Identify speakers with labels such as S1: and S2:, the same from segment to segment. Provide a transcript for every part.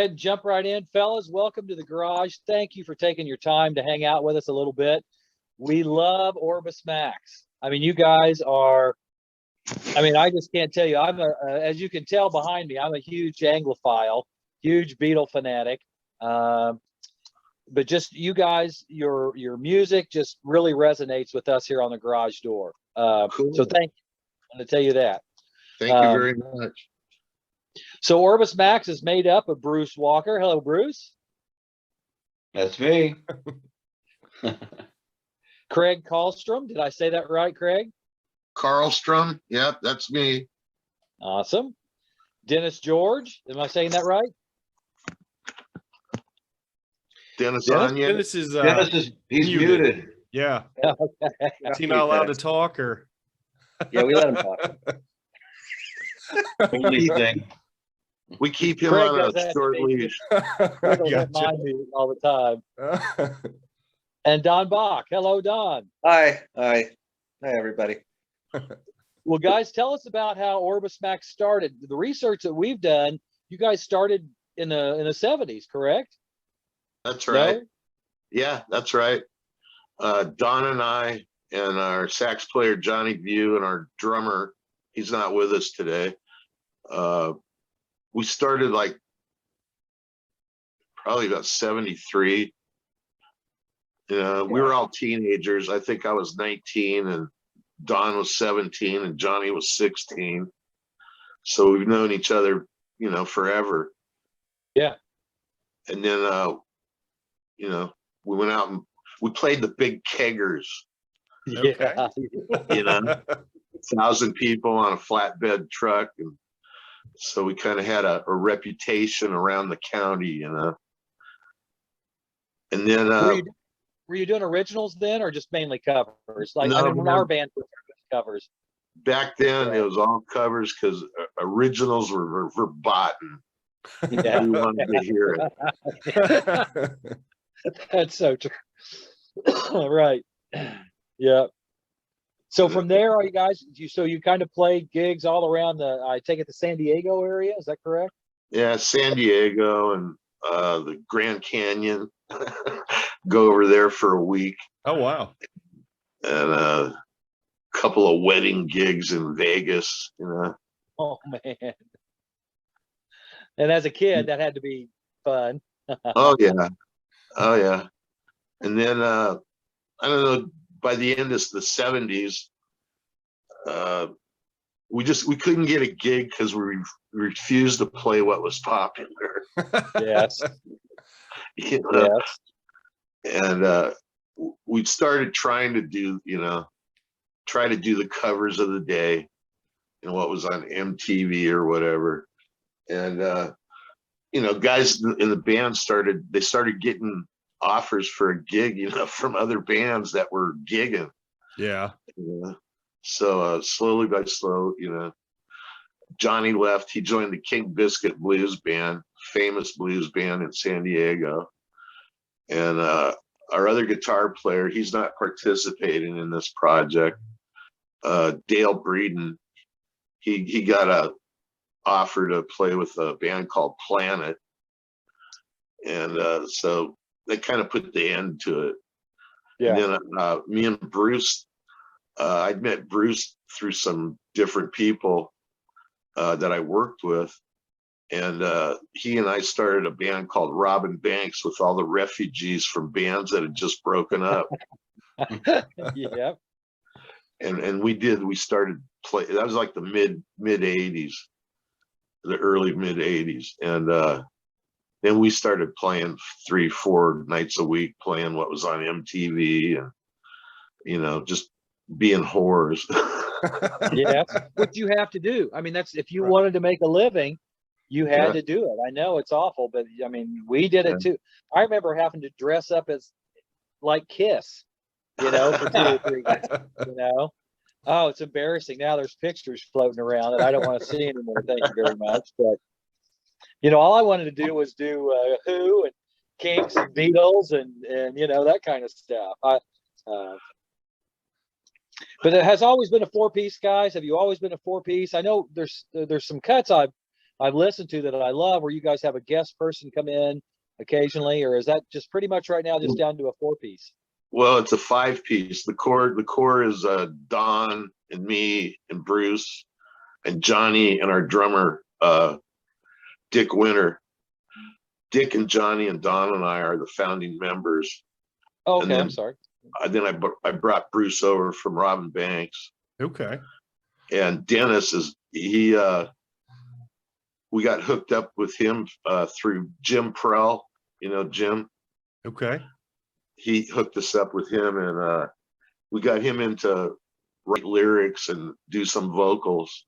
S1: ahead and jump right in, fellas. Welcome to the garage. Thank you for taking your time to hang out with us a little bit. We love Orbis Max. I mean, you guys are, I mean, I just can't tell you. As you can tell behind me, I'm a huge Anglophile, huge Beatle fanatic. But just you guys, your music just really resonates with us here on the Garage Door.
S2: Cool.
S1: So thank you. I'm going to tell you that.
S2: Thank you very much.
S1: So Orbis Max is made up of Bruce Walker. Hello, Bruce.
S3: That's me.
S1: Craig Karlstrom. Did I say that right, Craig?
S2: Karlstrom. Yep, that's me.
S1: Awesome. Dennis George. Am I saying that right?
S2: Dennis Onion.
S4: Dennis is
S3: He's muted.
S4: Yeah.
S1: Okay.
S4: Is he not allowed to talk or?
S3: Yeah, we let him talk. Only thing.
S2: We keep him
S1: Craig
S2: on
S1: does
S2: a
S1: that
S2: short
S1: to me.
S2: leash.
S1: It'll hit my mute all the time. And Don Bach. Hello, Don.
S3: Hi, everybody.
S1: Well, guys, tell us about how Orbis Max started. The research that we've done, you guys started in the 70s, correct?
S2: That's right.
S1: No?
S2: Yeah, that's right. Don and I and our sax player Johnny View and our drummer, he's not with us today. We started like probably about 73. We were all teenagers. I think I was 19 and Don was 17 and Johnny was 16. So we've known each other, forever.
S1: Yeah.
S2: And then, we went out and we played the big keggers,
S1: Yeah.
S2: 1,000 people on a flatbed truck. And so we kind of had a reputation around the county, And then,
S1: Were you doing originals then, or just mainly covers? Like,
S2: No,
S1: I mean, when
S2: no.
S1: our band was covers.
S2: back then
S1: Right.
S2: it was all covers because originals were verboten.
S1: Yeah,
S2: We wanted to hear it.
S1: that's so true. Right. Yeah. So from there, are you guys? You kind of played gigs all around I take it the San Diego area. Is that correct?
S2: Yeah, San Diego and the Grand Canyon. Go over there for a week.
S4: Oh, wow.
S2: And a couple of wedding gigs in Vegas.
S1: Oh man. And as a kid, that had to be fun.
S2: Oh yeah, oh yeah. And then I don't know. By the end of the 70s, we couldn't get a gig because we refused to play what was popular.
S1: Yes.
S2: Yes. And we started trying to do, try to do the covers of the day and what was on MTV or whatever. And guys in the band started getting offers for a gig, from other bands that were gigging.
S4: Yeah.
S2: So slowly by slow, Johnny left. He joined the King Biscuit Blues Band, famous blues band in San Diego. And our other guitar player, he's not participating in this project. Dale Breeden, he got a offer to play with a band called Planet. And so that kind of put the end to it.
S1: Yeah.
S2: And then me and Bruce, I'd met Bruce through some different people that I worked with. And he and I started a band called Robin Banks with all the refugees from bands that had just broken up.
S1: Yeah.
S2: And we started play. That was like the mid 80s, the early mid 80s. And then we started playing 3-4 nights a week, playing what was on MTV and, just being whores.
S1: Yeah. That's what you have to do. I mean, that's if you wanted to make a living, you had to do it. I know it's awful, but I mean, we did it too. I remember having to dress up as like Kiss, for 2 or 3 days, Oh, it's embarrassing. Now there's pictures floating around that I don't want to see anymore. Thank you very much. But, all I wanted to do was do Who and Kinks and Beatles and that kind of stuff. But it has always been a 4-piece, guys. Have you always been a 4-piece? I know there's some cuts I've I've listened to that I love, where you guys have a guest person come in occasionally, or is that just pretty much right now just down to a 4-piece?
S2: Well, it's a 5-piece. The core is Don and me and Bruce and Johnny and our drummer Dick Winter. Dick and Johnny and Don and I are the founding members.
S1: Oh,
S2: And
S1: okay,
S2: then-
S1: I'm sorry.
S2: Then I brought Bruce over from Robin Banks,
S4: Okay.
S2: and Dennis is we got hooked up with him through Jim Prell. You know Jim.
S4: Okay.
S2: He hooked us up with him, and we got him into write lyrics and do some vocals.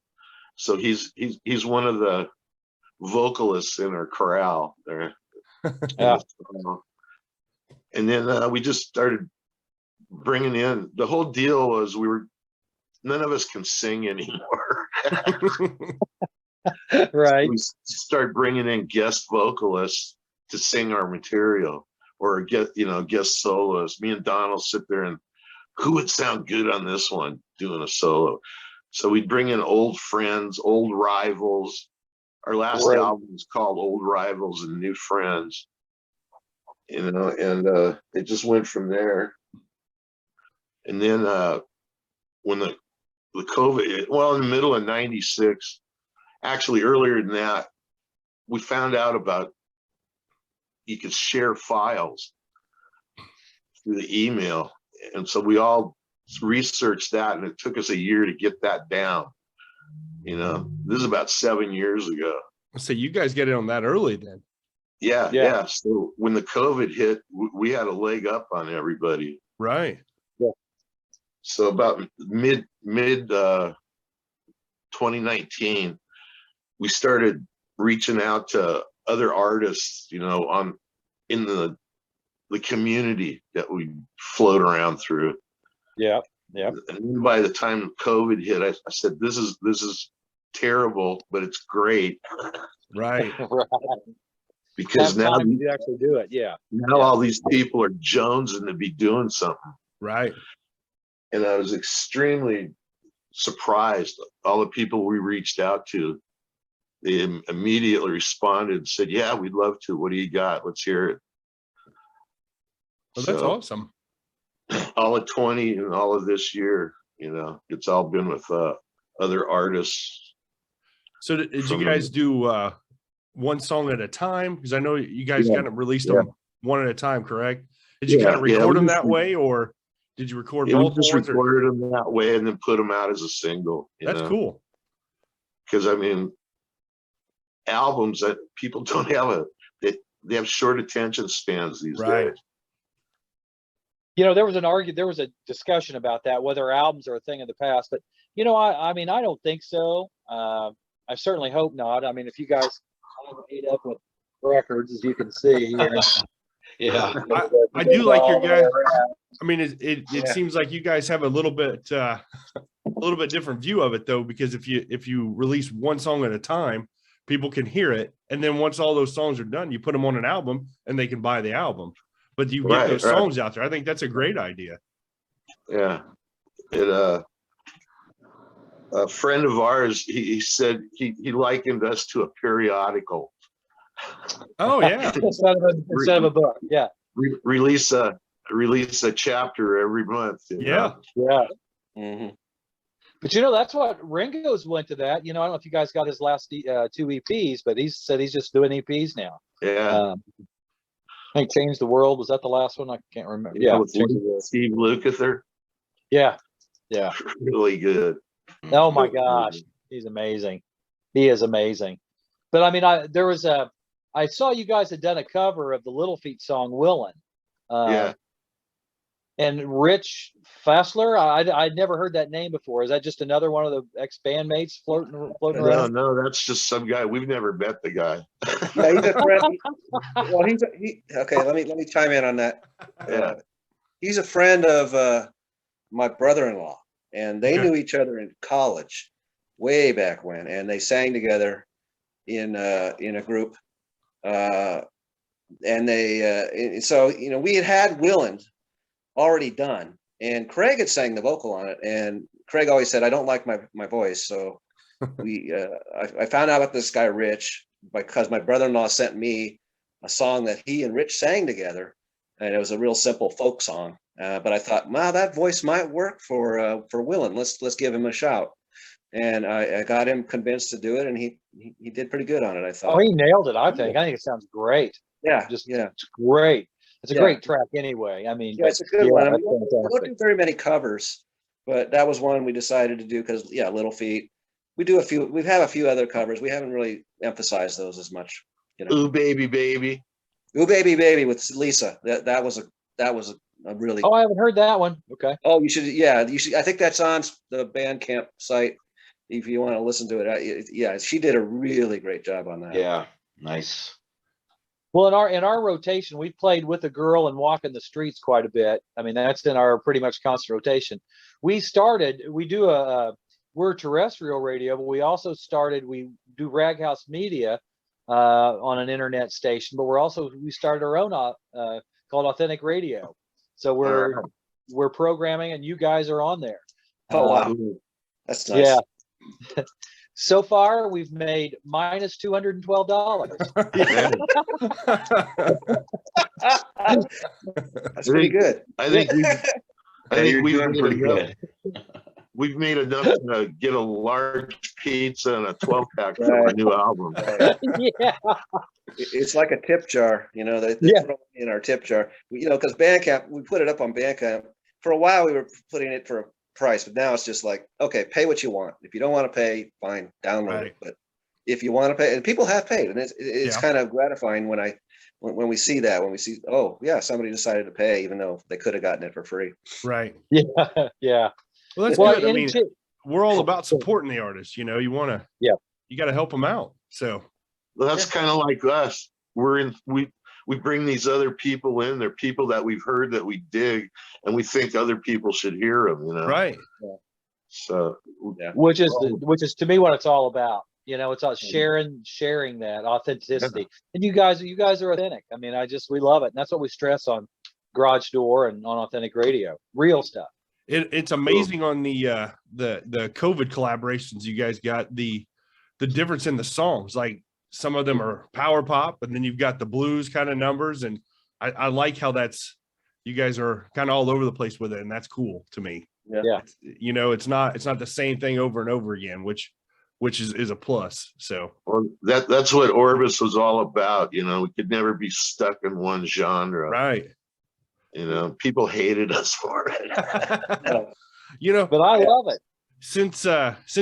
S2: So he's one of the vocalists in our chorale there.
S1: Yeah.
S2: And then we just started bringing in, the whole deal was none of us can sing anymore.
S1: Right.
S2: We started bringing in guest vocalists to sing our material, or guest soloists. Me and Don will sit there and who would sound good on this one doing a solo. So we'd bring in old friends, old rivals. Our last
S1: Right.
S2: album was called Old Rivals and New Friends. And it just went from there. And then when the COVID, well, in the middle of '96, actually earlier than that, we found out about you could share files through the email. And so we all researched that, and it took us a year to get that down. This is about 7 years ago.
S4: So you guys get it on that early then.
S2: Yeah. So when the COVID hit, we had a leg up on everybody.
S4: Right.
S2: So about mid 2019, we started reaching out to other artists, in the community that we float around through.
S1: Yeah. Yeah.
S2: And then by the time COVID hit, I said, this is terrible, but it's great,
S4: Right.
S1: Right.
S2: because
S1: Have
S2: now
S1: time to actually do it. Yeah.
S2: all these people are jonesing to be doing something.
S4: Right.
S2: And I was extremely surprised. All the people we reached out to, they immediately responded and said, yeah, we'd love to. What do you got? Let's hear it.
S4: Well, that's
S2: So,
S4: awesome.
S2: all of 20 and all of this year, it's all been with other artists.
S4: So did you
S2: from-
S4: guys do one song at a time? Because I know you guys
S2: Yeah.
S4: kind of released
S2: Yeah.
S4: them one at a time, correct? Did you
S2: Yeah,
S4: kind of
S2: yeah,
S4: record
S2: we
S4: them
S2: just-
S4: that way, or did you record
S2: Yeah, we
S4: both
S2: just
S4: ones? Or-
S2: recorded them that way and then put them out as a single.
S4: That's cool.
S2: Because albums that people don't have they have short attention spans these
S4: Right.
S2: days.
S1: There was a discussion about that, whether albums are a thing of the past, but I don't think so. I certainly hope not. If you guys ate up with records, as you can see here.
S3: Yeah.
S4: I do like your guys. It
S3: Yeah.
S4: seems like you guys have a little bit different view of it though, because if you release one song at a time, people can hear it, and then once all those songs are done, you put them on an album, and they can buy the album. But you get
S2: Right,
S4: those
S2: right.
S4: songs out there. I think that's a great idea.
S2: Yeah. A friend of ours, he said he likened us to a periodical.
S4: Oh yeah,
S1: instead of a book. Yeah.
S2: Release a chapter every month.
S4: yeah.
S1: Yeah.
S3: Mhm.
S1: But that's what Ringo's went to that. I don't know if you guys got his last 2 EPs, but he said he's just doing EPs now.
S2: Yeah.
S1: I think Change the World, was that the last one? I can't remember. Yeah.
S2: With Steve Lukather,
S1: Yeah. Yeah.
S2: really good.
S1: Oh my gosh. He's amazing. He is amazing. But I saw you guys had done a cover of the Little Feat song Willin'.
S2: Yeah.
S1: And Rich Fassler, I'd never heard that name before. Is that just another one of the ex-bandmates floating around?
S2: No, that's just some guy. We've never met the guy.
S3: Yeah, he's a friend. Well, okay. Let me chime in on that.
S2: Yeah.
S3: He's a friend of my brother-in-law, and they
S4: Okay.
S3: knew each other in college, way back when, and they sang together in a group. And so we had Willand already done, and Craig had sang the vocal on it, and Craig always said, I don't like my voice, so I found out about this guy Rich because my brother-in-law sent me a song that he and Rich sang together, and it was a real simple folk song. But I thought, wow, that voice might work for Willen. Let's give him a shout. And I got him convinced to do it, and he did pretty good on it, I
S1: Oh,
S3: thought.
S1: he nailed it. I think it sounds great.
S3: Yeah,
S1: Just
S3: yeah.
S1: it's great. It's a
S3: Yeah.
S1: great track anyway. I mean,
S3: Yeah, it's a good one. I mean,
S1: that's
S3: we don't do
S1: fantastic.
S3: very many covers, but that was one we decided to do because, yeah, Little Feat. We do a few. We have a few other covers. We haven't really emphasized those as much.
S2: Ooh, baby, baby.
S3: Ooh, baby, baby with Lisa. That was a really.
S1: Oh, I haven't heard that one. Okay.
S3: Oh, you should. Yeah, you should. I think that's on the Bandcamp site if you want to listen to it. Yeah, she did a really great job on that.
S5: Yeah, nice.
S1: Well, in our rotation, we've played with a girl and walking the streets quite a bit. I mean, that's in our pretty much constant rotation. We do we're terrestrial radio, but we also we do Rag House Media on an internet station, but we started our own called Authentic Radio. So we're programming, and you guys are on there.
S3: Oh wow, that's nice.
S1: Yeah. So far, we've made minus $212.
S3: That's pretty good.
S2: I think
S5: You're
S2: we've
S5: doing
S2: made
S5: pretty
S2: enough.
S5: good.
S2: We've made enough to get a large pizza and a 12-pack for our new album.
S1: Yeah.
S3: It's like a tip jar, they
S1: Yeah.
S3: throw it in our tip jar. Because Bandcamp, we put it up on Bandcamp. For a while, we were putting it for a price, but now it's just like, okay, pay what you want. If you don't want to pay, fine, download it. But if you want to pay, and people have paid, and it's kind of gratifying when we see that, oh yeah, somebody decided to pay even though they could have gotten it for free.
S4: Right.
S1: Yeah. Yeah.
S4: Well, that's
S1: Well,
S4: good. I mean, we're all about supporting the artists. You want to.
S1: Yeah.
S4: You got to help them out. So.
S2: Well, that's kind of like us. We bring these other people in. They're people that we've heard that we dig, and we think other people should hear them.
S4: Right.
S2: So
S3: Yeah.
S1: Which is to me what it's all about. It's all sharing that authenticity. And you guys are authentic. I mean, we love it. And that's what we stress on Garage Door and on Authentic Radio. Real stuff.
S4: It's amazing on the COVID collaborations you guys got, the difference in the songs. Like some of them are power pop, and then you've got the blues kind of numbers. And I like how you guys are kind of all over the place with it. And that's cool to me.
S3: Yeah.
S4: It's not the same thing over and over again, which is a plus. So
S2: that's what Orbis was all about. We could never be stuck in one genre.
S4: Right.
S2: People hated us for it.
S1: But I love it.
S4: Since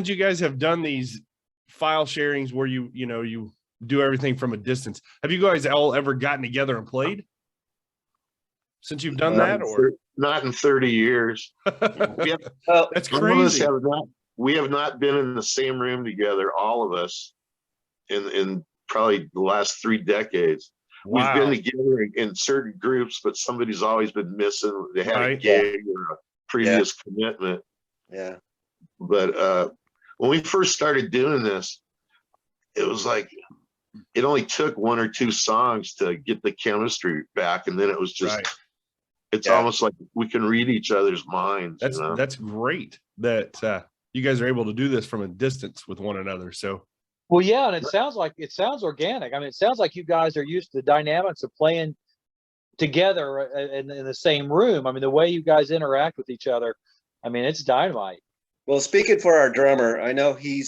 S4: you guys have done these file sharings where you do everything from a distance, have you guys all ever gotten together and played since you've done that? Or
S2: not in 30 years.
S4: That's crazy.
S2: We have not been in the same room together, all of us, in probably the last 3 decades.
S4: Wow.
S2: We've been together in certain groups, but somebody's always been missing. They had a gig or a previous commitment.
S3: Yeah.
S2: But when we first started doing this, it was like it only took 1 or 2 songs to get the chemistry back, and then it was just it's almost like we can read each other's minds.
S4: That's great that you guys are able to do this from a distance with one another. So.
S1: Well, yeah, and it sounds organic. I mean, it sounds like you guys are used to the dynamics of playing together in the same room. I mean, the way you guys interact with each other, I mean, it's dynamite.
S3: Well, speaking for our drummer, I know he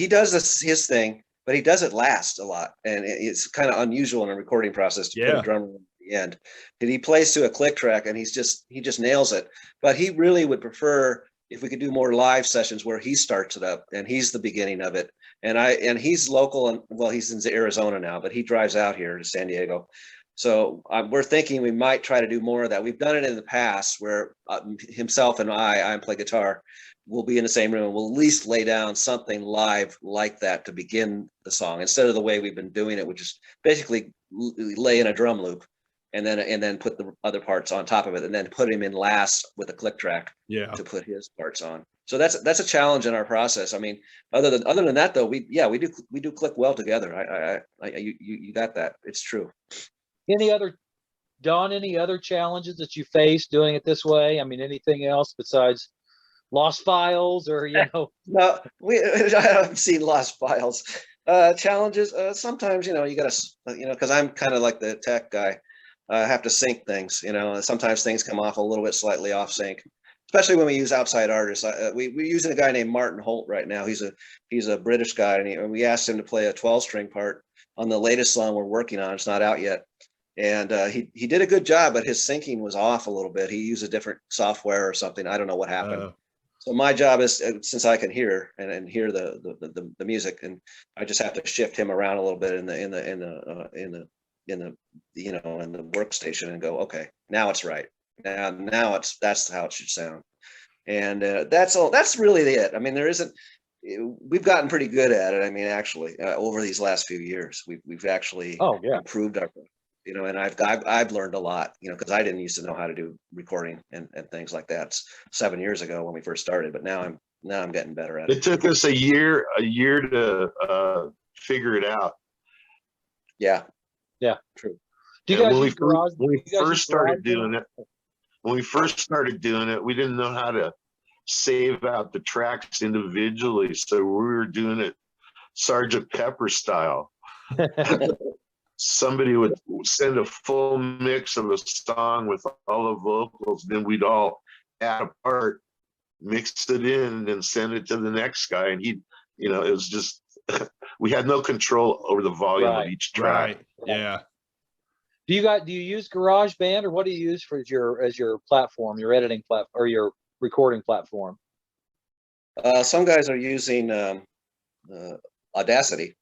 S3: does his thing, but he does it last a lot, and it's kind of unusual in a recording process to put a drummer at the end. And he plays to a click track, and he just nails it. But he really would prefer if we could do more live sessions where he starts it up and he's the beginning of it. And he's local, and well, he's in Arizona now, but he drives out here to San Diego. So we're thinking we might try to do more of that. We've done it in the past where himself and I play guitar. We'll be in the same room. We'll at least lay down something live like that to begin the song, instead of the way we've been doing it, which is basically lay in a drum loop and then put the other parts on top of it, and then put him in last with a click track to put his parts on. So that's a challenge in our process. I mean, other than that though, we do click well together. You got that. It's true.
S1: Don, any other challenges that you face doing it this way? I mean, anything else besides Lost Files or,
S3: No, I haven't seen Lost Files. Challenges, sometimes, you gotta, because I'm kind of like the tech guy. I have to sync things, and sometimes things come off a little bit slightly off sync, especially when we use outside artists. We're using a guy named Martin Holt right now. He's a British guy, and we asked him to play a 12-string part on the latest song we're working on. It's not out yet. And he did a good job, but his syncing was off a little bit. He used a different software or something. I don't know what happened. So my job is, since I can hear and hear the music, and I just have to shift him around a little bit in the workstation and go, okay, now it's right. Now that's how it should sound. And that's all. That's really it. I mean, we've gotten pretty good at it. I mean, actually, over these last few years, we've actually improved our. And I've learned a lot, because I didn't used to know how to do recording and things like that 7 years ago when we first started, but now I'm getting better at it.
S2: It took us a year to figure it out.
S3: Yeah.
S1: Yeah.
S3: True.
S1: Do you guys
S2: when
S1: use Garage?
S2: we
S1: you guys
S2: first
S1: use
S2: started
S1: Garage
S2: doing it, we didn't know how to save out the tracks individually, so we were doing it Sergeant Pepper style. Somebody would send a full mix of a song with all the vocals, then we'd all add a part, mix it in, and send it to the next guy. And it was just, we had no control over the volume of each track.
S4: Right. Yeah.
S1: Do you use GarageBand, or what do you use as your platform, your editing platform, or your recording platform?
S3: Some guys are using Audacity.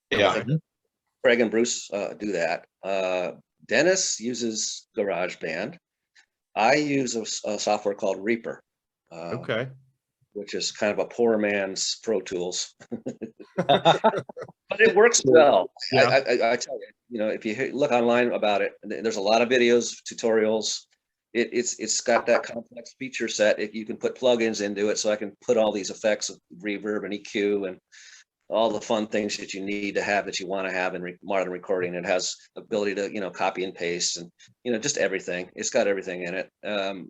S5: Yeah.
S3: Craig and Bruce do that. Dennis uses GarageBand. I use a software called Reaper.
S4: Okay.
S3: Which is kind of a poor man's Pro Tools, but it works well.
S4: Yeah.
S3: I tell you, if you look online about it, there's a lot of videos, tutorials. It's got that complex feature set. You can put plugins into it, so I can put all these effects of reverb and EQ and all the fun things that you need to have, that you want to have in modern recording. It has ability to, copy and paste, and, just everything. It's got everything in it.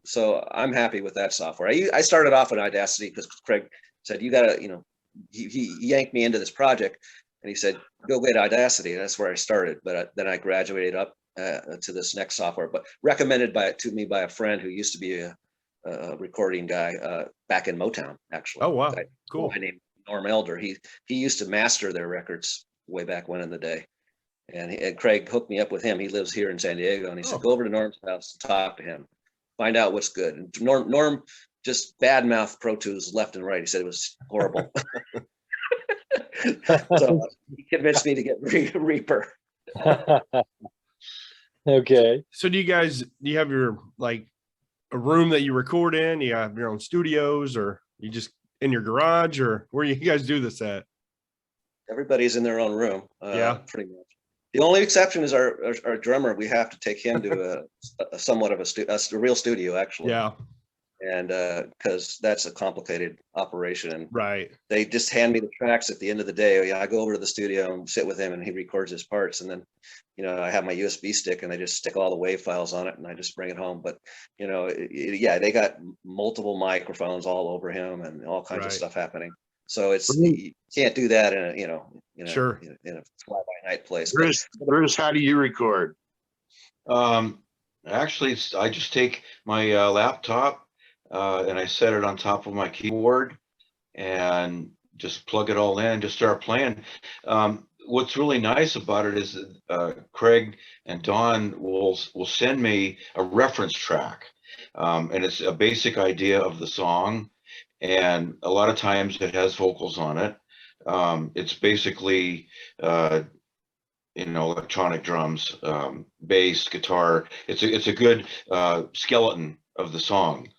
S3: So I'm happy with that software. I started off in Audacity because Craig said, you gotta, he yanked me into this project, and he said, go get Audacity. And that's where I started. But then I graduated up to this next software, but recommended to me by a friend who used to be a recording guy back in Motown, actually.
S4: Oh, wow. Cool.
S3: My name Norm Elder. He used to master their records way back when in the day, and Craig hooked me up with him. He lives here in San Diego, and he said, go over to Norm's house and talk to him, find out what's good. And Norm just badmouthed Pro Tools left and right. He said it was horrible. So he convinced me to get Reaper.
S1: Okay.
S4: So do you have your, like, a room that you record in? You have your own studios, or you just in your garage, or where you guys do this at?
S3: Everybody's in their own room. Pretty much. The only exception is our drummer. We have to take him to a somewhat of a real studio, actually.
S4: Yeah.
S3: And because that's a complicated operation, and
S4: Right.
S3: they just hand me the tracks at the end of the day. I go over to the studio and sit with him, and he records his parts, and then I have my USB stick, and I just stick all the WAV files on it, and I just bring it home. But they got multiple microphones all over him and all kinds of stuff happening. So you can't do that in a
S4: Sure.
S3: in a fly by night place.
S2: Bruce, how do you record?
S5: Actually, I just take my laptop and I set it on top of my keyboard and just plug it all in and just start playing. What's really nice about it is Craig and Don will send me a reference track, and it's a basic idea of the song, and a lot of times it has vocals on it. It's basically electronic drums, bass, guitar. It's a good skeleton of the song,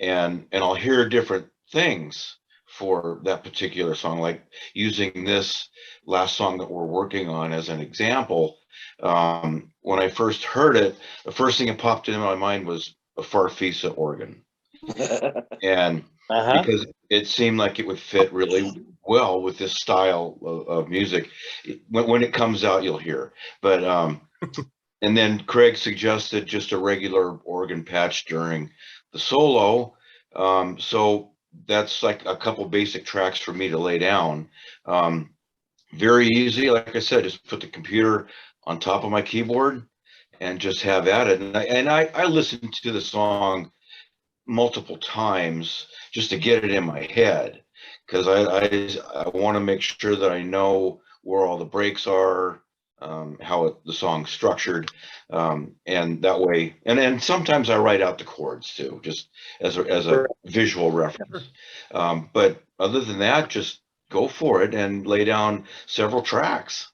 S5: and I'll hear different things for that particular song, like using this last song that we're working on as an example. When I first heard it, the first thing that popped into my mind was a Farfisa organ. And because it seemed like it would fit really well with this style of music. When it comes out, you'll hear. But and then Craig suggested just a regular organ patch during the solo. So that's like a couple basic tracks for me to lay down. Very easy. Like I said, just put the computer on top of my keyboard and just have at it. And I listened to the song multiple times just to get it in my head, because I want to make sure that I know where all the breaks are, how the song's structured, and that way. And sometimes I write out the chords too, just as a visual reference. But other than that, just go for it and lay down several tracks.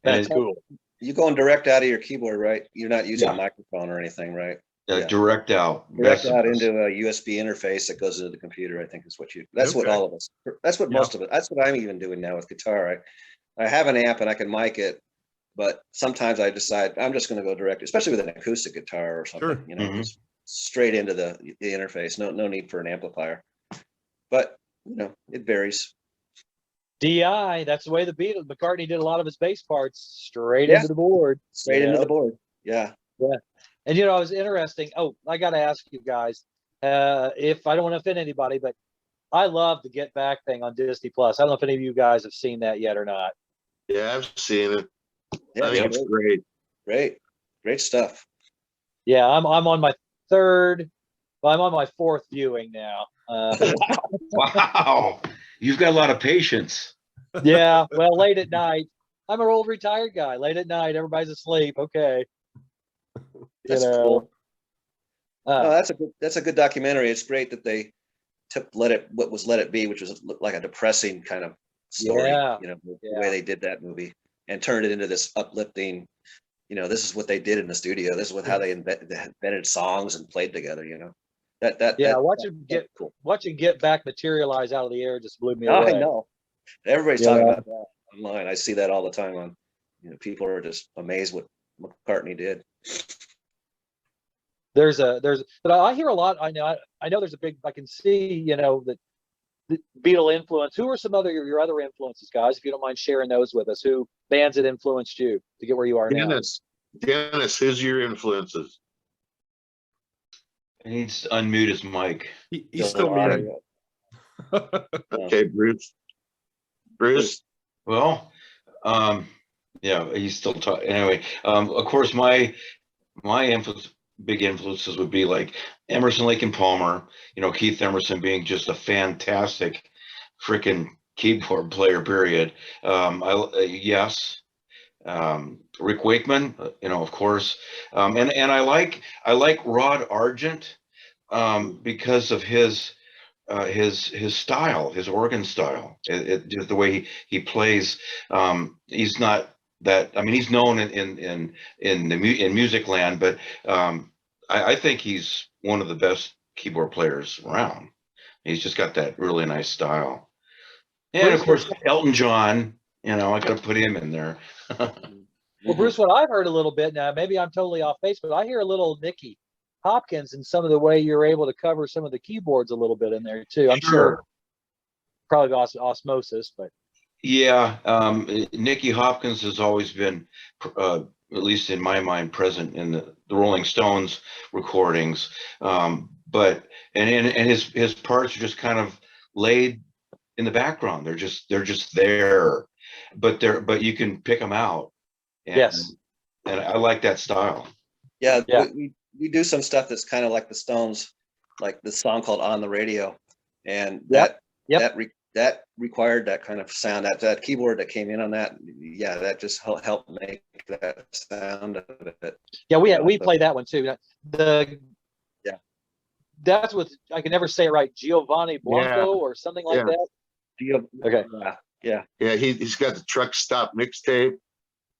S1: That's cool.
S3: You going direct out of your keyboard, right? You're not using
S5: Yeah.
S3: a microphone or anything, right? Yeah.
S5: Direct out.
S3: Direct out into a USB interface that goes into the computer, I think is what that's what
S4: Okay.
S3: all of us, that's what most of it, that's what I'm even doing now with guitar. I have an amp and I can mic it, but sometimes I decide I'm just going to go direct, especially with an acoustic guitar or something,
S4: Sure.
S3: you know,
S5: Mhm.
S3: just straight into the interface. No need for an amplifier, but you know, it varies.
S1: DI, that's the way the Beatles, McCartney did a lot of his bass parts straight
S3: Yeah.
S1: into the board.
S3: Straight into the board. Yeah.
S1: And you know, it was interesting. Oh, I got to ask you guys, if I don't want to offend anybody, but I love the Get Back thing on Disney Plus. I don't know if any of you guys have seen that yet or not.
S2: Yeah, I've seen it.
S3: Yeah,
S2: I think it's great.
S3: great stuff.
S1: Yeah, I'm on my I'm on my fourth viewing now.
S5: Wow, you've got a lot of patience.
S1: Yeah, well, late at night. I'm an old retired guy. Late at night, everybody's asleep. Okay.
S3: That's cool.
S1: Uh,
S3: No, that's a good documentary. It's great that they took Let It Be, which was like a depressing kind of story,
S1: Yeah,
S3: you know, the
S1: yeah.
S3: way they did that movie, and turned it into this uplifting, you know, this is what they did in the studio. This is how they invented songs and played together, you know.
S1: Yeah,
S3: That's cool.
S1: watching Get Back materialize out of the air just blew me
S3: Oh,
S1: away.
S3: I know. Everybody's
S1: Yeah.
S3: talking about that online. I see that all the time on, you know, people are just amazed what McCartney did.
S1: But I hear a lot. I know there's a big, I can see, you know, that the Beatle influence. Who are some other, your other influences, guys? If you don't mind sharing those with us, who bands that influenced you to get where you are now?
S2: Dennis, who's your influences?
S5: He needs to unmute his mic.
S4: He's still muted.
S2: Okay, Bruce.
S5: Well, yeah, he's still talking. Anyway, of course, my big influences would be like Emerson, Lake and Palmer. You know, Keith Emerson being just a fantastic freaking keyboard player. Period. Yes. Rick Wakeman, you know, of course, and I like Rod Argent because of his style, his organ style, just the way he plays. He's not that. I mean, he's known in music land, but I think he's one of the best keyboard players around. He's just got that really nice style. And of course, Elton John. You know, I got to put him in there.
S1: Well, Bruce, what I've heard a little bit now, maybe I'm totally off base, but I hear a little Nicky Hopkins and some of the way you're able to cover some of the keyboards a little bit in there too. I'm sure probably osmosis, but
S5: yeah, Nicky Hopkins has always been, at least in my mind, present in the Rolling Stones recordings. But his parts are just kind of laid in the background. They're just there, but you can pick them out. And,
S1: yes,
S5: and I like that style.
S3: Yeah,
S1: Yeah.
S3: we do some stuff that's kind of like the Stones, like the song called "On the Radio," and
S1: Yep.
S3: that required that kind of sound. That keyboard that came in on that, yeah, that just helped make that sound of it.
S1: yeah, we play that one too.
S3: Yeah.
S1: That's with, I can never say it right, Giovanni Blanco or something like that. Okay.
S3: Yeah.
S2: Yeah, he's got the Truck Stop mixtape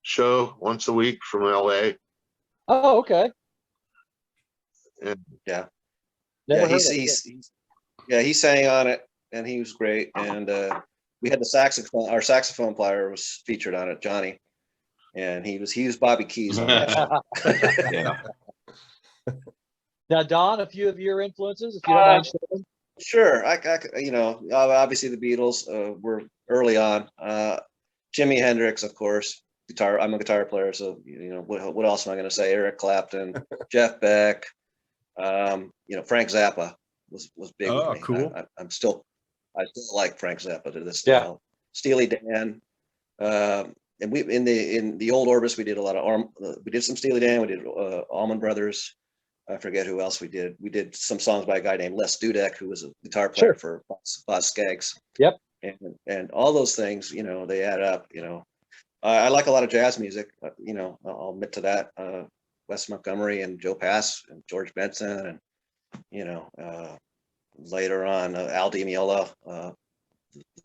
S2: show once a week from LA.
S1: Oh, okay.
S2: And
S3: Yeah.
S1: Never
S3: Yeah,
S1: heard of it.
S3: he sang on it, and he was great. And we had the saxophone. Our saxophone player was featured on it, Johnny, and he was Bobby Keys on that show.
S5: Yeah.
S1: Now, Don, a few of your influences, if you don't mind sharing.
S3: Sure, you know, obviously the Beatles were early on. Jimi Hendrix, of course. Guitar. I'm a guitar player, so you know what else am I going to say? Eric Clapton, Jeff Beck, you know, Frank Zappa. was big with
S4: Oh,
S3: me.
S4: cool.
S3: I still like Frank Zappa to this
S1: Yeah.
S3: day. Steely Dan, and we in the old Orbis we did a lot of we did some Steely Dan, we did Allman Brothers. I forget who else we did. We did some songs by a guy named Les Dudek, who was a guitar player for Boz Skaggs.
S1: Yep.
S3: And all those things, they add up. I like a lot of jazz music. I'll admit to that. Wes Montgomery and Joe Pass and George Benson, and later on Al Di Meola,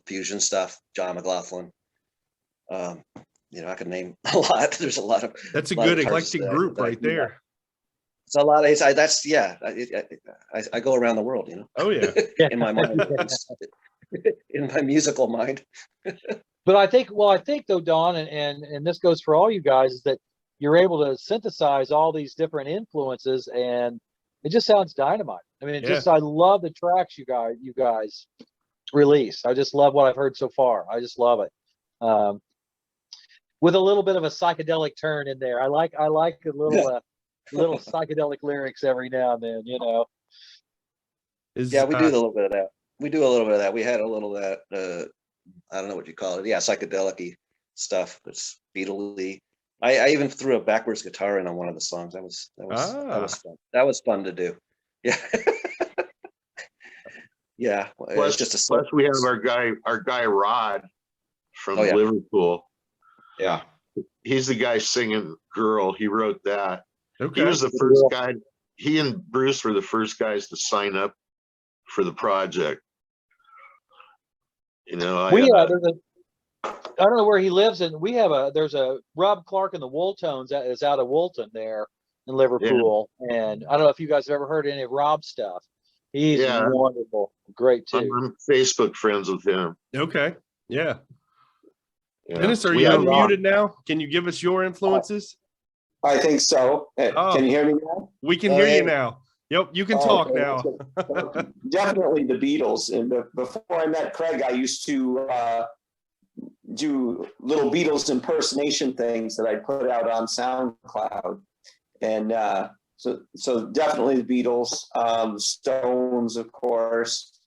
S3: fusion stuff, John McLaughlin. I could name a lot. There's a lot of.
S4: That's a
S3: lot
S4: good
S3: of artists
S4: eclectic
S3: that
S4: group right there.
S3: It's a lot of. I go around the world,
S4: Oh yeah.
S3: in my mind, in my musical mind.
S1: But I think though, Don, and this goes for all you guys, is that you're able to synthesize all these different influences, and it just sounds dynamite. I mean, I love the tracks you guys release. I just love what I've heard so far. I just love it. With a little bit of a psychedelic turn in there. I like a little little psychedelic lyrics every now and then,
S3: We do a little bit of that. We had a little of that. I don't know what you call it. Yeah, psychedelic-y stuff. It's Beatle-y. I even threw a backwards guitar in on one of the songs. That was fun. That was fun to do. Yeah. Yeah.
S2: Plus, plus we have our guy Rod from
S3: yeah.
S2: Liverpool.
S5: Yeah.
S2: He's the guy singing Girl. He wrote that.
S4: Okay.
S2: He was the first guy. He and Bruce were the first guys to sign up for the project.
S1: I don't know where he lives, and there's a Rob Clark and the Wooltones that is out of Woolton there in Liverpool. Yeah. And I don't know if you guys have ever heard any of Rob's stuff. He's wonderful, great too.
S2: I'm Facebook friends with him.
S4: Okay. Yeah. Dennis, are you unmuted now? Can you give us your influences?
S6: I think so. Can you hear me now?
S4: We can hear you now. Yep, you can talk now.
S6: Definitely the Beatles. And before I met Craig, I used to do little Beatles impersonation things that I put out on SoundCloud. And so definitely the Beatles, Stones, of course,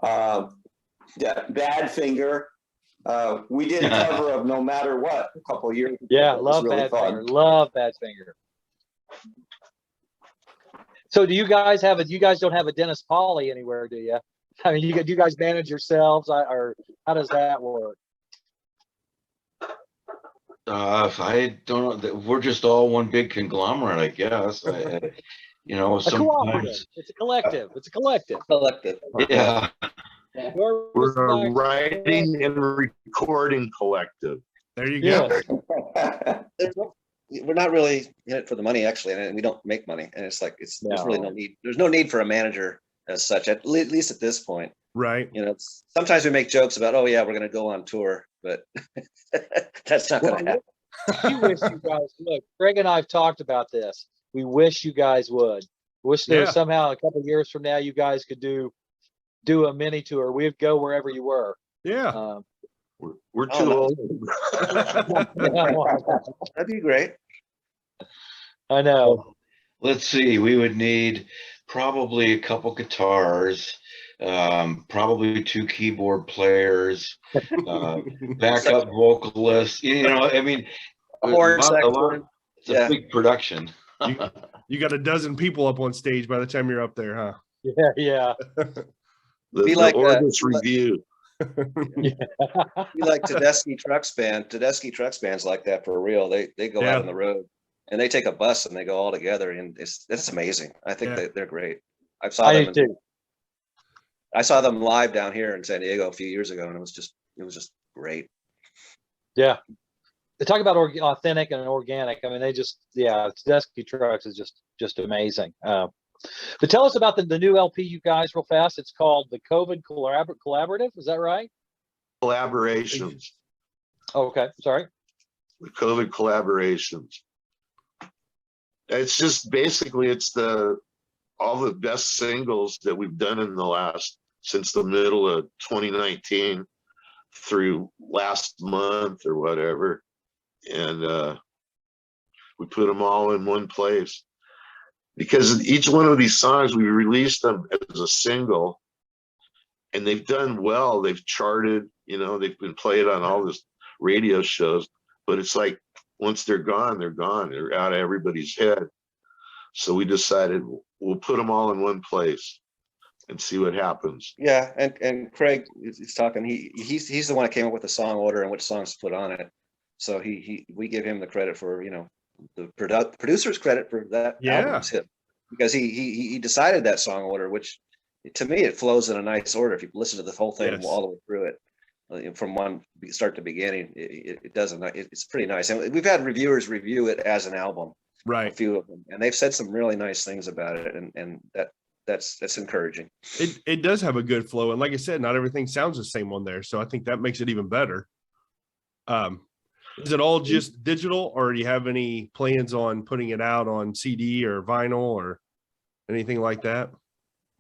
S6: Badfinger. We did a cover of No Matter What a couple of years ago.
S1: Yeah, love Badfinger. Love Badfinger. So do you guys don't have a Dennis Pauly anywhere, do you? I mean, do you guys manage yourselves, or how does that work?
S5: I don't know. We're just all one big conglomerate, I guess. Sometimes
S1: it's a collective.
S5: Yeah.
S2: We're a writing and recording collective.
S4: There you go.
S3: We're not really in it for the money, actually, and we don't make money. And it's like there's really no need. There's no need for a manager as such, at least at this point.
S4: Right.
S3: Sometimes we make jokes about, oh yeah, we're going to go on tour, but that's not going to happen.
S1: We wish you guys look. Greg and I have talked about this. We wish you guys would. Wish there was somehow a couple of years from now you guys could do a mini tour. We'd go wherever you were.
S4: Yeah.
S2: We're too old.
S3: That'd be great.
S1: I know.
S5: Let's see. We would need probably a couple guitars, probably 2 keyboard players, backup vocalists. I mean,
S3: It's
S5: a big production.
S4: You got a dozen people up on stage by the time you're up there, huh?
S1: Yeah.
S2: The Orbis Review.
S3: Be like Tedeschi Trucks Band. Tedeschi Trucks Band's like that for real. They go out on the road and they take a bus and they go all together, and it's amazing. I think they're great. I saw them live down here in San Diego a few years ago, and it was just great.
S1: Yeah. They talk about authentic and organic. I mean, Tedeschi Trucks is just amazing. But tell us about the new LP, you guys, real fast. It's called the COVID Collaborative. Is that right?
S2: Collaborations.
S1: Okay, sorry.
S2: The COVID Collaborations. It's just basically all the best singles that we've done since the middle of 2019 through last month or whatever, and we put them all in one place. because each one of these songs, we released them as a single, and they've done well. They've charted, they've been played on all this radio shows, but it's like once they're gone, they're gone. They're out of everybody's head. So we decided we'll put them all in one place and see what happens.
S3: Yeah, and Craig is talking. He's the one that came up with the song order and which songs to put on it. So we give him the credit for the producer's credit for that album's hit, because he decided that song order, which to me it flows in a nice order. If you listen to the whole thing all the way through it, from one start to beginning, it does it's pretty nice. And we've had reviewers review it as an album,
S4: right?
S3: A few of them, and they've said some really nice things about it, and that's encouraging.
S4: It does have a good flow, and like I said, not everything sounds the same on there, so I think that makes it even better. Is it all just digital, or do you have any plans on putting it out on CD or vinyl or anything like that?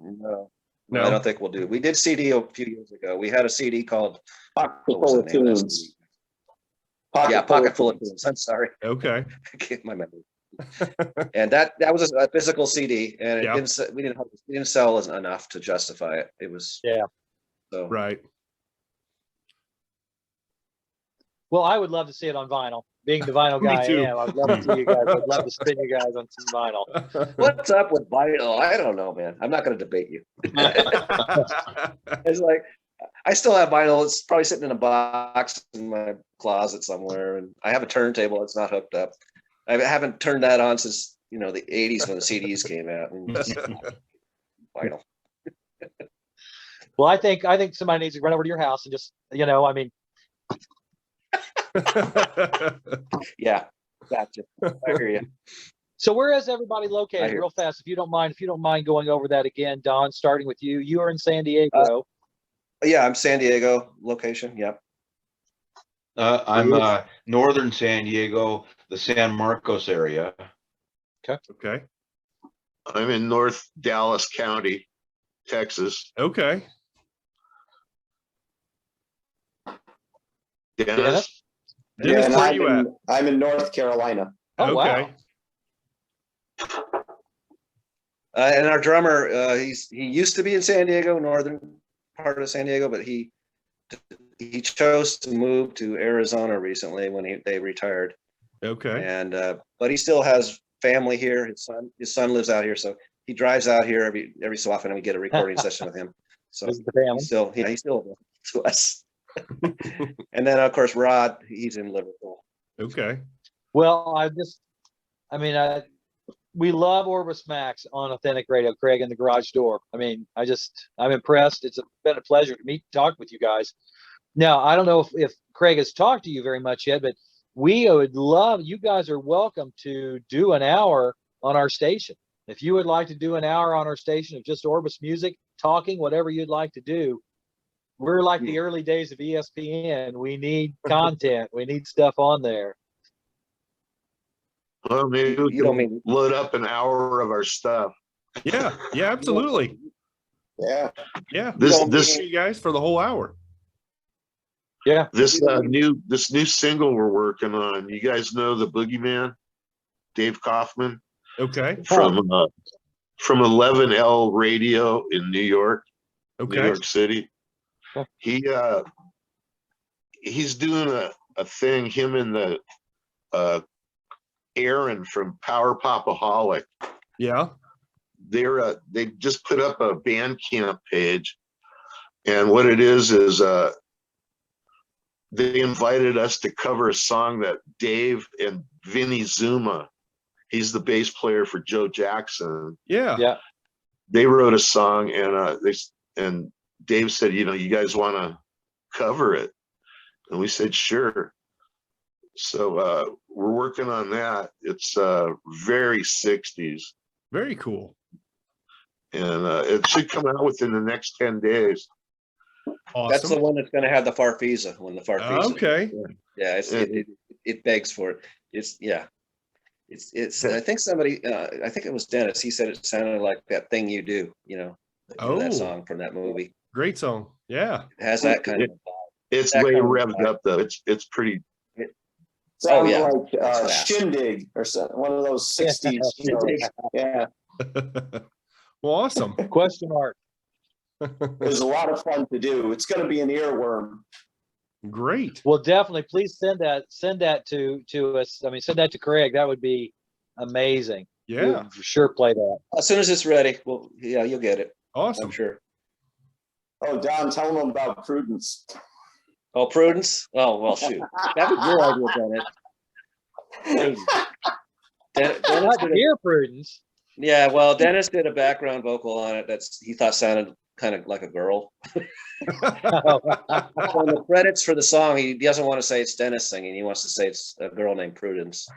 S3: No, I don't think we'll do. We did CD a few years ago. We had a CD called
S6: Pocket Full of Tunes.
S3: Pocket Full of Tunes. I'm sorry.
S4: Okay.
S3: My memory. And that was a physical CD, and we didn't sell enough to justify it. It was so
S4: right.
S1: Well, I would love to see it on vinyl. Being the vinyl guy I am, I'd love to see you guys. I'd love to spin you guys on some vinyl.
S3: What's up with vinyl? I don't know, man. I'm not going to debate you. It's like I still have vinyl. It's probably sitting in a box in my closet somewhere, and I have a turntable that's not hooked up. I haven't turned that on since the 80s when the CDs came out. Vinyl.
S1: Well, I think somebody needs to run over to your house and just
S3: Yeah, gotcha. I hear you.
S1: So where is everybody located? Real fast, if you don't mind going over that again, Don. Starting with you. You are in San Diego.
S3: Yeah, I'm San Diego location. Yep.
S5: I'm northern San Diego, the San Marcos area.
S4: Okay.
S2: I'm in North Dallas County, Texas.
S4: Okay.
S2: Dennis?
S4: Dennis,
S6: and
S4: where are you at?
S6: I'm in North Carolina.
S1: Oh,
S4: okay.
S1: Wow.
S3: And our drummer, he used to be in San Diego, northern part of San Diego, but he chose to move to Arizona recently when they retired.
S4: Okay.
S3: And but he still has family here. His son lives out here, so he drives out here every so often, and we get a recording session with him. So
S1: This is the family.
S3: he's still to us. And then of course Rod, he's in Liverpool.
S4: Okay.
S1: Well, we love Orbis Max on Authentic Radio, Craig, in the garage door. I'm impressed. It's been a pleasure to talk with you guys. Now, I don't know if Craig has talked to you very much yet, but we would love, you guys are welcome to do an hour on our station. If you would like to do an hour on our station of just Orbis music, talking, whatever you'd like to do, we're like the early days of ESPN. We need content. We need stuff on there.
S2: Well, maybe we can load up an hour of our stuff.
S4: Yeah, absolutely.
S6: Yeah.
S4: Yeah.
S2: This
S4: you guys for the whole hour.
S1: Yeah.
S2: This new single we're working on. You guys know the Boogeyman, Dave Kaufman.
S4: Okay.
S2: From 11L Radio in New York,
S4: Okay.
S2: New York City. He's doing a thing. Him and the Aaron from Power Popaholic.
S4: Yeah.
S2: They just put up a Bandcamp page, and what it is they invited us to cover a song that Dave and Vinny Zuma, he's the bass player for Joe Jackson.
S4: Yeah.
S2: They wrote a song, and Dave said, you guys want to cover it? And we said, sure. So we're working on that. It's very 60s.
S4: Very cool.
S2: And it should come out within the next 10 days.
S4: Awesome.
S3: That's the one that's going to have the Farfisa. When the Farfisa.
S4: Okay.
S3: Yeah, it begs for it. It's. I think somebody. I think it was Dennis. He said it sounded like That Thing You Do. That song from that movie.
S4: Great song. Yeah.
S3: It has that kind of.
S2: It's
S3: that
S2: way
S3: kind of
S2: revved
S3: vibe.
S2: up though. It's pretty.
S6: Sounds
S3: yeah.
S6: like Shindig or something, one of those 60s shows. Yeah.
S4: Well, awesome.
S1: Question mark.
S6: It was a lot of fun to do. It's going to be an earworm.
S4: Great.
S1: Well, definitely. Please send that to us. I mean, send that to Craig. That would be amazing.
S4: Yeah.
S1: We'll for sure play that.
S3: As soon as it's ready, well, yeah, you'll get it.
S4: Awesome.
S3: I'm sure.
S6: Oh, Don, tell them about Prudence.
S3: Oh, Prudence. Oh, well, shoot. That was your idea, Dennis. Dennis
S1: Not
S3: did a-
S1: dear Prudence.
S3: yeah, well, Dennis did a background vocal on it he thought sounded kind of like a girl. So in the credits for the song, he doesn't want to say it's Dennis singing. He wants to say it's a girl named Prudence.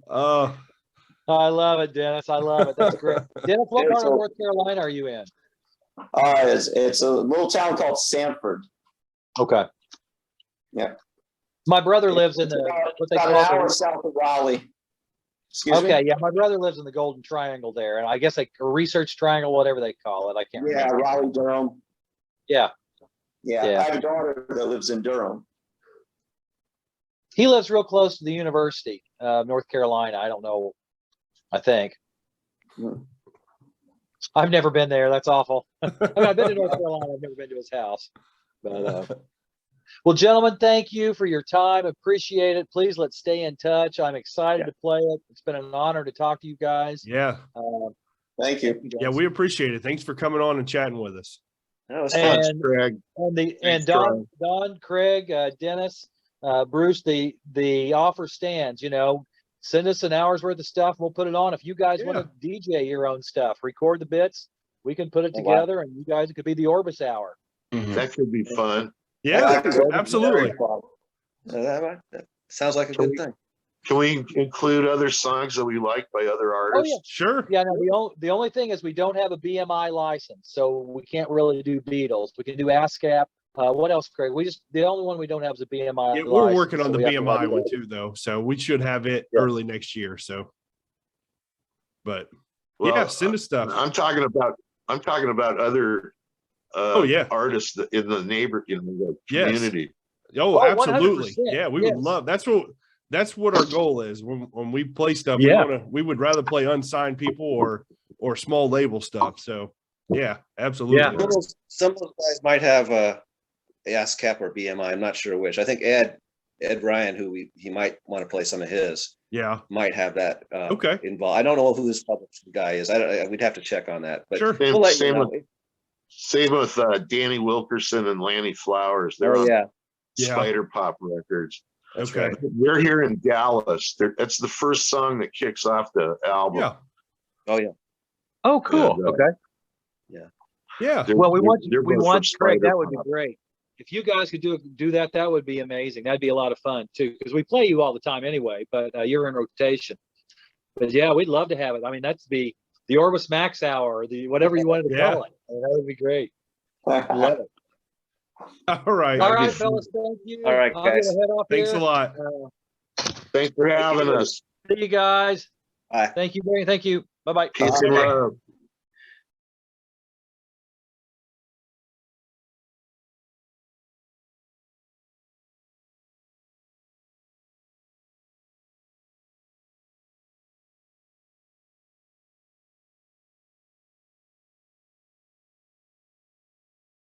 S4: Oh,
S1: I love it, Dennis. I love it. That's great. Dennis, what part of North Carolina are you in?
S6: It's a little town called Sanford.
S1: Okay.
S6: Yeah.
S1: My brother lives in
S6: It's
S1: the
S6: about,
S1: what they
S6: about an
S1: call
S6: hour
S1: the,
S6: south of Raleigh. Excuse
S1: okay,
S6: me?
S1: yeah. My brother lives in the Golden Triangle there, and I guess like a research triangle, whatever they call it. I can't
S6: Yeah,
S1: remember.
S6: Raleigh, Durham.
S1: Yeah.
S6: Yeah,
S1: Yeah.
S6: I have a daughter that lives in Durham.
S1: He lives real close to the University of North Carolina. I don't know. I think.
S6: Hmm.
S1: I've never been there. That's awful. I mean, I've been to North Carolina. I've never been to his house. But well, gentlemen, thank you for your time. Appreciate it. Please let's stay in touch. I'm excited to play it. It's been an honor to talk to you guys.
S4: yeah.
S6: Thank you.
S4: Yeah, we appreciate it. Thanks for coming on and chatting with us.
S3: That was fun.
S1: And
S2: Craig.
S1: and
S2: Thanks,
S1: Don, Craig, Dennis, Bruce, the offer stands. You know, send us an hour's worth of stuff. We'll put it on. If you guys want to DJ your own stuff, record the bits. We can put it
S3: Oh, wow.
S1: together, and you guys, it could be the Orbis Hour.
S2: That could be fun.
S4: Yeah,
S6: That's
S4: absolutely.
S3: That sounds like a good thing.
S2: Can we include other songs that we like by other artists?
S4: Sure.
S1: Yeah, no, the only thing is we don't have a BMI license, so we can't really do Beatles. We can do ASCAP. What else, Craig? The only one we don't have is a BMI
S4: Yeah,
S1: license.
S4: we're working on
S1: so
S4: the
S1: we have to
S4: BMI
S1: let
S4: one
S1: it go.
S4: too, though. So we should have it
S1: Yeah.
S4: early next year. So, but
S2: Well,
S4: yeah, send us stuff.
S2: I'm talking about other artists in the community.
S4: Oh,
S1: Oh,
S4: absolutely.
S1: 100%.
S4: Yeah, we
S1: Yes.
S4: would love. That's what our goal is. When we play stuff,
S1: Yeah.
S4: we would rather play unsigned people or small label stuff. So yeah, absolutely.
S1: Yeah.
S3: Some of those guys might have ASCAP or BMI. I'm not sure which. I think Ed Ryan, who he might want to play some of his,
S4: Yeah.
S3: might have that
S4: Okay.
S3: involved. I don't know who this publishing guy is. We'd have to check on that. But
S4: Sure.
S3: we'll let you
S2: Same
S3: know.
S2: Same with Danny Wilkerson and Lanny Flowers. They're
S3: Oh
S2: on
S3: yeah,
S2: Spider Pop Records.
S3: that's
S4: Okay.
S3: right.
S2: They're here in Dallas. That's the first song that kicks off the album.
S4: Yeah.
S3: Oh yeah.
S1: Oh, cool.
S2: And,
S1: Okay.
S4: Yeah.
S1: Well, we want
S2: they're
S1: we
S2: both
S1: want
S2: from
S1: Craig.
S2: Spider
S1: That would be
S2: Pop.
S1: great. If you guys could do that, that would be amazing. That'd be a lot of fun too, because we play you all the time anyway. But you're in rotation. But yeah, we'd love to have it. I mean, that's the Orbis Max hour, or the whatever you wanted to
S4: Yeah.
S1: call it. I mean, that would be great. Love it.
S4: All right.
S1: All right, fellas. Thank you.
S3: All right,
S1: I'm gonna
S3: guys.
S1: head off
S4: Thanks
S1: here.
S4: a lot.
S2: Thanks for having us.
S1: See you guys.
S3: Bye.
S1: Thank you, Barry. Thank you. Bye bye.
S2: Peace and love.